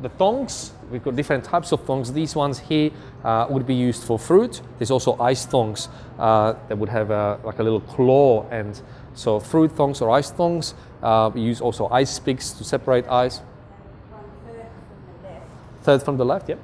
The tongs, we've got different types of tongs. These ones here would be used for fruit. There's also ice tongs that would have like a little claw end. So fruit tongs or ice tongs. We use also ice picks to separate ice. Third from the left, yep.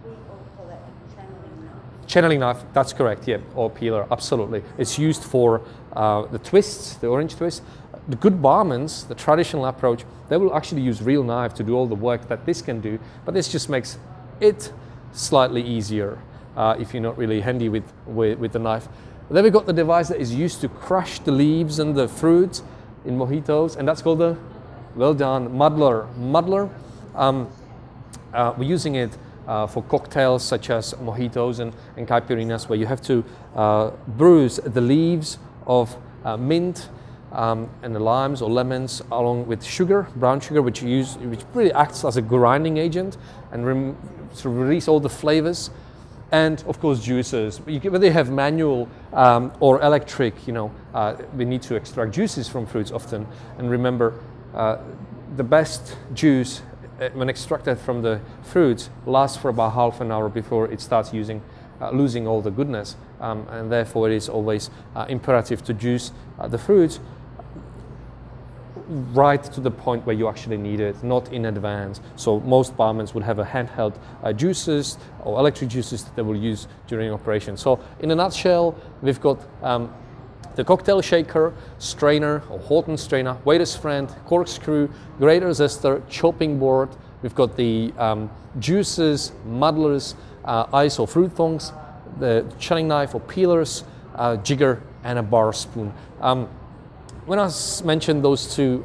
We all call it a channeling knife. Channeling knife, that's correct, yeah, or peeler, absolutely. It's used for the twists, the orange twist. The good barmans, the traditional approach, they will actually use real knife to do all the work that this can do, but this just makes it slightly easier if you're not really handy with the knife. Then we've got the device that is used to crush the leaves and the fruit in mojitos, and that's called the, well done, muddler. We're using it for cocktails such as mojitos and caipirinhas, where you have to bruise the leaves of mint and the limes or lemons along with sugar, brown sugar, which really acts as a grinding agent and sort of release all the flavors. And of course juices. Whether you have manual or electric, we need to extract juices from fruits often. And remember, the best juice when extracted from the fruits lasts for about half an hour before it starts losing all the goodness. And therefore it is always imperative to juice the fruits right to the point where you actually need it, not in advance. So most barmen would have a handheld juices or electric juices that they will use during operation. So in a nutshell, we've got the cocktail shaker, strainer or Horton strainer, waiter's friend, corkscrew, grater zester, chopping board. We've got the juices, muddlers, ice or fruit thongs, the churning knife or peelers, jigger, and a bar spoon. When I mentioned those two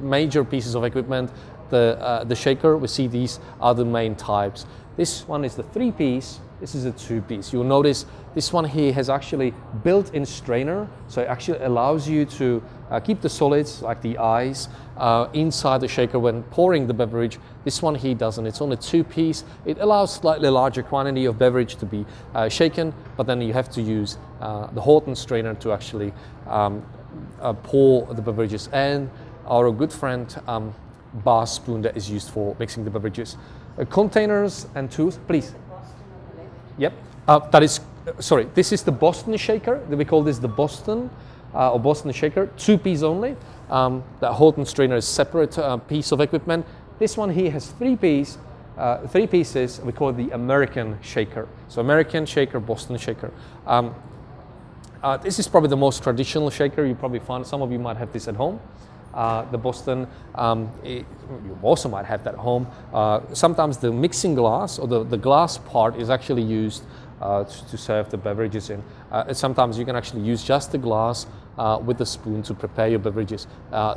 major pieces of equipment, the shaker, we see these are the main types. This one is the 3-piece, this is a 2-piece. You'll notice this one here has actually built-in strainer, so it actually allows you to keep the solids, like the ice, inside the shaker when pouring the beverage. This one here doesn't, it's only 2-piece. It allows slightly larger quantity of beverage to be shaken, but then you have to use the Horton strainer to actually pour the beverages, and our good friend bar spoon that is used for mixing the beverages. Containers and tools, please. Yep, that is, sorry, this is the Boston shaker. We call this the Boston or Boston shaker, 2-piece only. That Horton strainer is separate piece of equipment. This one here has 3 pieces. 3 pieces, we call it the American shaker. So American shaker, Boston shaker. This is probably the most traditional shaker you probably find. Some of you might have this at home. The Boston, you also might have that at home. Sometimes the mixing glass or the glass part is actually used to serve the beverages in. Sometimes you can actually use just the glass with the spoon to prepare your beverages.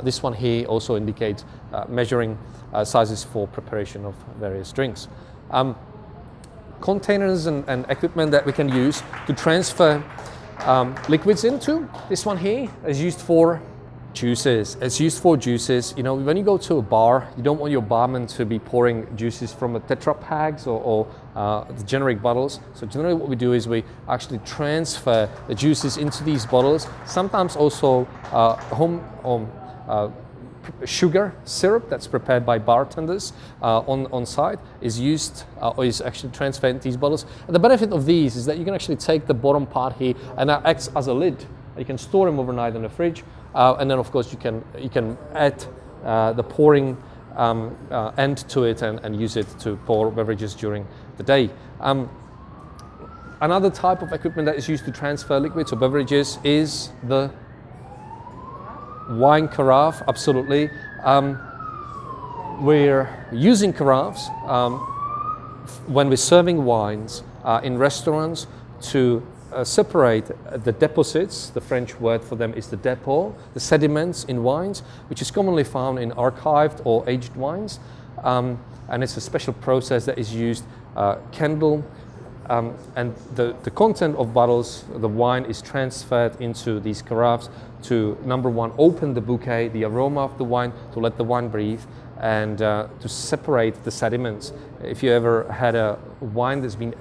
This one here also indicates measuring sizes for preparation of various drinks. Containers and equipment that we can use to transfer liquids into. This one here is used for juices. It's used for juices. When you go to a bar, you don't want your barman to be pouring juices from a Tetra Paks or the generic bottles. So generally what we do is we actually transfer the juices into these bottles. Sometimes also sugar syrup that's prepared by bartenders on site is used or is actually transferred into these bottles. And the benefit of these is that you can actually take the bottom part here and that acts as a lid. You can store them overnight in the fridge, and then of course you can add the pouring end to it and use it to pour beverages during the day. Another type of equipment that is used to transfer liquids or beverages is the wine carafe. Absolutely. We're using carafes when we're serving wines in restaurants to separate the deposits. The French word for them is the dépôt, the sediments in wines, which is commonly found in archived or aged wines. And it's a special process that is used, candle, and the content of bottles, the wine is transferred into these carafes to, number one, open the bouquet, the aroma of the wine, to let the wine breathe, and to separate the sediments. If you ever had a wine that's been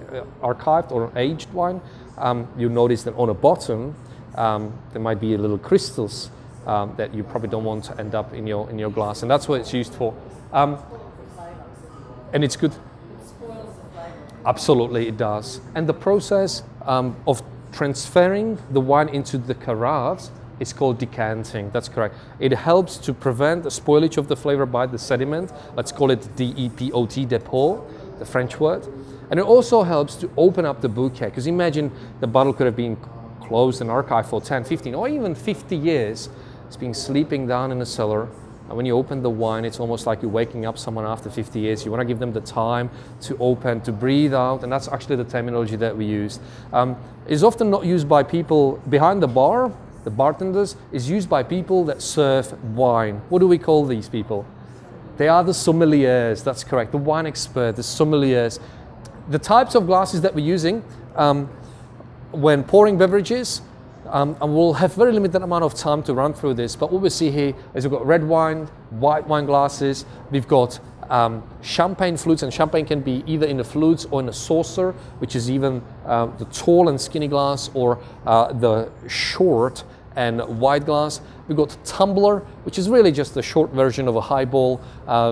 archived or aged wine, you'll notice that on the bottom there might be little crystals that you probably don't want to end up in your glass, and that's what it's used for. And it's good. Absolutely, it does. And the process of transferring the wine into the carafes is called decanting. That's correct. It helps to prevent the spoilage of the flavor by the sediment. Let's call it DEPOT, dépôt, the French word. And it also helps to open up the bouquet, because imagine the bottle could have been closed and archived for 10, 15, or even 50 years. It's been sleeping down in the cellar. And when you open the wine, it's almost like you're waking up someone after 50 years. You want to give them the time to open, to breathe out, and that's actually the terminology that we use. It's often not used by people behind the bar, the bartenders. Is used by people that serve wine. What do we call these people? They are the sommeliers, that's correct, the wine expert, the sommeliers. The types of glasses that we're using when pouring beverages, and we'll have very limited amount of time to run through this, but what we see here is we've got red wine, white wine glasses, we've got champagne flutes, and champagne can be either in a flutes or in a saucer, which is even the tall and skinny glass, or the short and wide glass. We've got tumbler, which is really just a short version of a highball,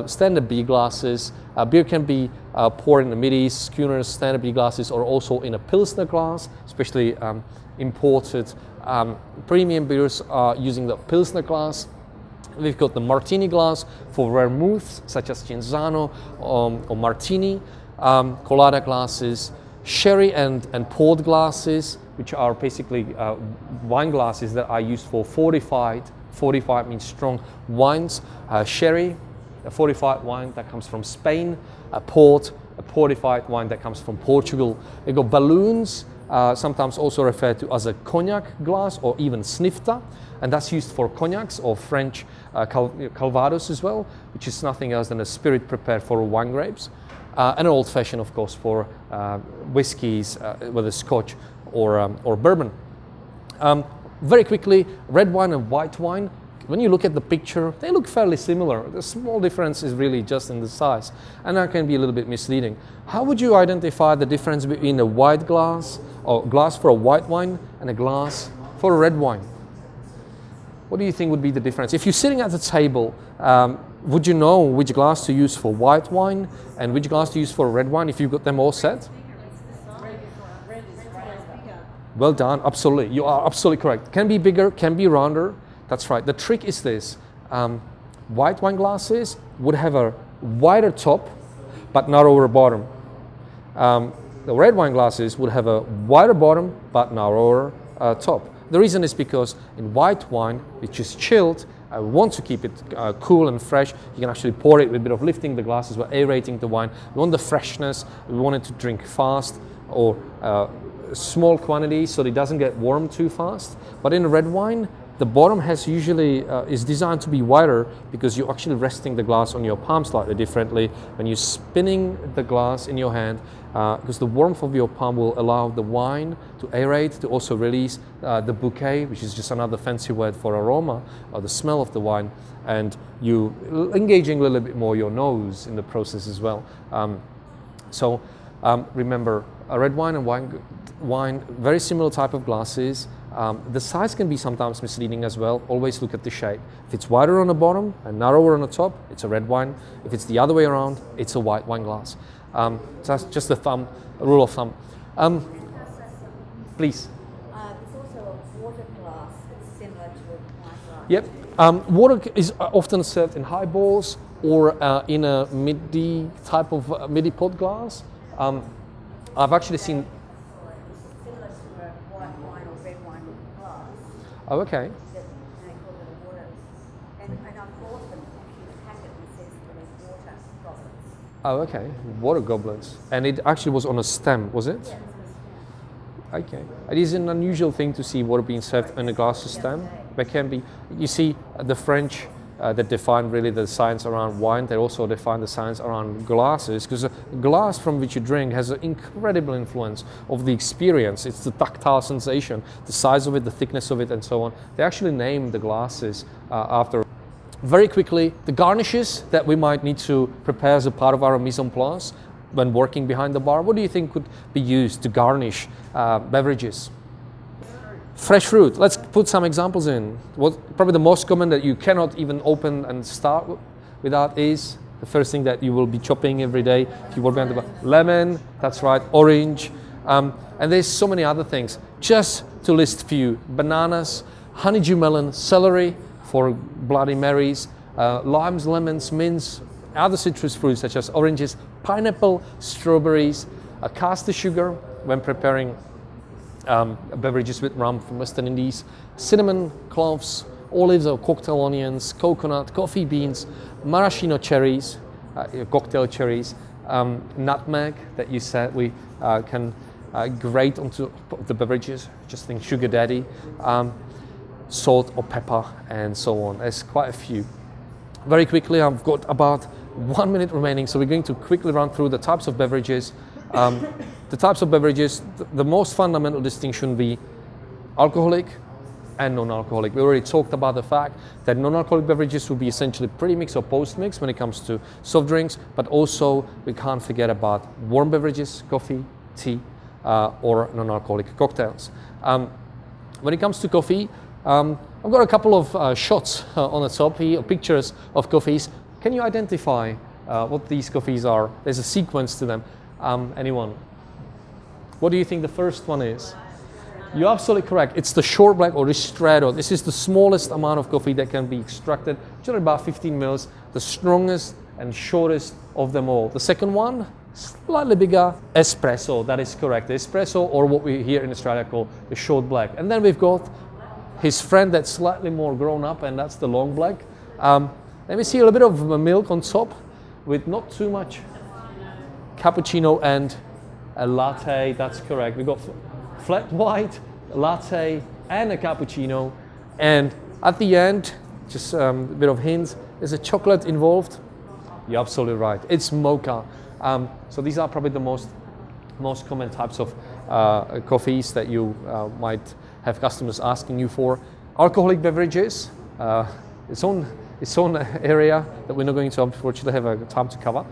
standard beer glasses. Beer can be poured in the middies, schooners, standard beer glasses, or also in a Pilsner glass, especially imported premium beers are using the Pilsner glass. We've got the martini glass for vermouths, such as Cinzano or Martini, colada glasses, sherry and port glasses, which are basically wine glasses that are used for fortified. Fortified means strong wines. Sherry, a fortified wine that comes from Spain. A port, a fortified wine that comes from Portugal. We've got balloons, sometimes also referred to as a cognac glass or even snifter, and that's used for cognacs or French calvados as well, which is nothing else than a spirit prepared for wine grapes. And an old fashioned, of course, for whiskies, whether Scotch or bourbon. Very quickly, red wine and white wine, when you look at the picture, they look fairly similar. The small difference is really just in the size, and that can be a little bit misleading. How would you identify the difference between a white glass, or glass for a white wine, and a glass for a red wine? What do you think would be the difference? If you're sitting at the table, would you know which glass to use for white wine and which glass to use for red wine if you've got them all set? Well done, absolutely. You are absolutely correct. Can be bigger, can be rounder. That's right. The trick is this. White wine glasses would have a wider top, but narrower bottom. The red wine glasses would have a wider bottom, but narrower top. The reason is because in white wine, which is chilled, I want to keep it cool and fresh. You can actually pour it with a bit of lifting the glasses, we're aerating the wine. We want the freshness, we want it to drink fast or small quantities so it doesn't get warm too fast. But in red wine, the bottom has usually is designed to be wider because you're actually resting the glass on your palm slightly differently when you're spinning the glass in your hand, because the warmth of your palm will allow the wine to aerate, to also release the bouquet, which is just another fancy word for aroma, or the smell of the wine, and you engaging a little bit more your nose in the process as well. Remember, a red wine and wine, very similar type of glasses. The size can be sometimes misleading as well. Always look at the shape. If it's wider on the bottom and narrower on the top, it's a red wine. If it's the other way around, it's a white wine glass. So that's just a rule of thumb. Please. There's also a water glass that's similar to a wine glass. Yep. Water is often served in highballs or in a midi type of midi pot glass. I've actually seen. Similar to a white wine or red wine glass. Oh, okay. That they call it a water. And I've bought them actually in a packet that says they're water goblets. Oh, okay. Water goblets. And it actually was on a stem, was it? Yeah. Okay. It is an unusual thing to see water being served in a glass stem. There can be, you see, the French that define really the science around wine, they also define the science around glasses, because a glass from which you drink has an incredible influence of the experience. It's the tactile sensation, the size of it, the thickness of it, and so on. They actually name the glasses after. Very quickly, the garnishes that we might need to prepare as a part of our mise en place when working behind the bar. What do you think could be used to garnish beverages? Fresh fruit. Let's put some examples in. Probably the most common that you cannot even open and start without is the first thing that you will be chopping every day if you work behind the bar. Lemon, that's right, orange, and there's so many other things. Just to list a few: bananas, honeydew melon, celery for Bloody Marys, limes, lemons, mints, other citrus fruits such as oranges, pineapple, strawberries, caster sugar when preparing beverages with rum from Western Indies, cinnamon, cloves, olives or cocktail onions, coconut, coffee beans, maraschino cherries, cocktail cherries, nutmeg that you said we can grate onto the beverages, just think sugar daddy, salt or pepper, and so on. There's quite a few. Very quickly, I've got about 1 minute remaining, so we're going to quickly run through the types of beverages. The types of beverages, the most fundamental distinction would be alcoholic and non-alcoholic. We already talked about the fact that non-alcoholic beverages will be essentially pre-mix or post-mix when it comes to soft drinks, but also we can't forget about warm beverages, coffee, tea, or non-alcoholic cocktails. When it comes to coffee, I've got a couple of shots on the top here, pictures of coffees. Can you identify what these coffees are? There's a sequence to them. Anyone? What do you think the first one is? You're absolutely correct. It's the short black or ristretto. This is the smallest amount of coffee that can be extracted, generally about 15 mils, the strongest and shortest of them all. The second one, slightly bigger, espresso. That is correct. The espresso, or what we here in Australia call the short black. And then we've got his friend that's slightly more grown up, and that's the long black. Let me see a little bit of milk on top with not too much. Cappuccino and a latte. That's correct. We've got flat white, latte, and a cappuccino. And at the end, just a bit of hints, there's a chocolate involved. You're absolutely right. It's mocha. So these are probably the most common types of coffees that you might have customers asking you for. Alcoholic beverages, its own area that we're not going to unfortunately have a time to cover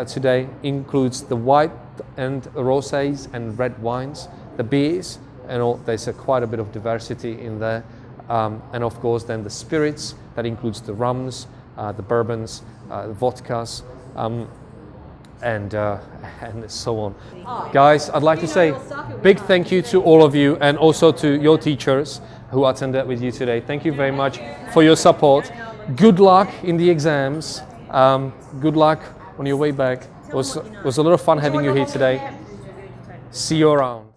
today, includes the white and rosés and red wines, the beers, and all, there's quite a bit of diversity in there. And of course then the spirits, that includes the rums, the bourbons, the vodkas, and so on. Guys, I'd like to say big thank you to all of you, and also to your teachers who attended with you today. Thank you very much for your support. Good luck in the exams. Good luck on your way back. It was a lot of fun having you here today. See you around.